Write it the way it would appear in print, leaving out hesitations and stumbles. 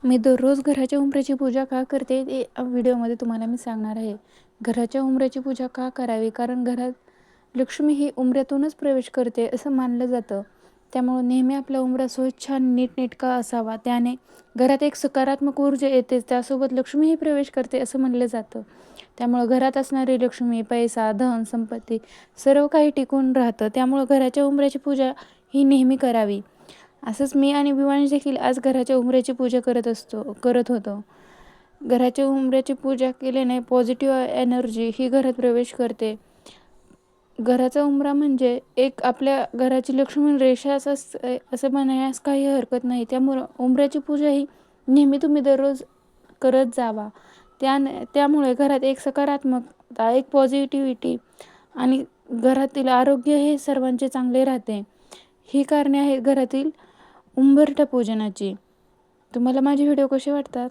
मी दररोज घराच्या उंबऱ्याची पूजा का करते ते व्हिडिओमध्ये तुम्हाला मी सांगणार आहे. घराच्या उंबऱ्याची पूजा का करावी? कारण घरात लक्ष्मी ही उंबऱ्यातूनच प्रवेश करते असं मानलं जातं. त्यामुळं नेहमी आपला उंबरा स्वच्छ आणि नीटनेटका असावा. त्याने घरात एक सकारात्मक ऊर्जा येते. त्यासोबत लक्ष्मीही प्रवेश करते असं म्हणलं जातं. त्यामुळं घरात असणारी लक्ष्मी, पैसा, धन, संपत्ती सर्व काही टिकून राहतं. त्यामुळं घराच्या उंबऱ्याची पूजा ही नेहमी करावी. असंच मी आणि विवांश देखील आज घराच्या उंबऱ्याची पूजा करत होतो. घराच्या उंबऱ्याची पूजा केल्याने पॉझिटिव्ह एनर्जी ही घरात प्रवेश करते. घराचा उंबरा म्हणजे एक आपल्या घराची लक्ष्मी रेषाच असते असं म्हणायला काही हरकत नाही. त्यामुळं उंबऱ्याची पूजा ही नेहमी तुम्ही दररोज करत जावा. त्यामुळे घरात एक सकारात्मकता, एक पॉझिटिव्हिटी आणि घरातील आरोग्य हे सर्वांचे चांगले राहते. ही कारणे आहेत घरातील उंबरठा पूजनाची. तुम्हाला माझे व्हिडिओ कसे वाटतात?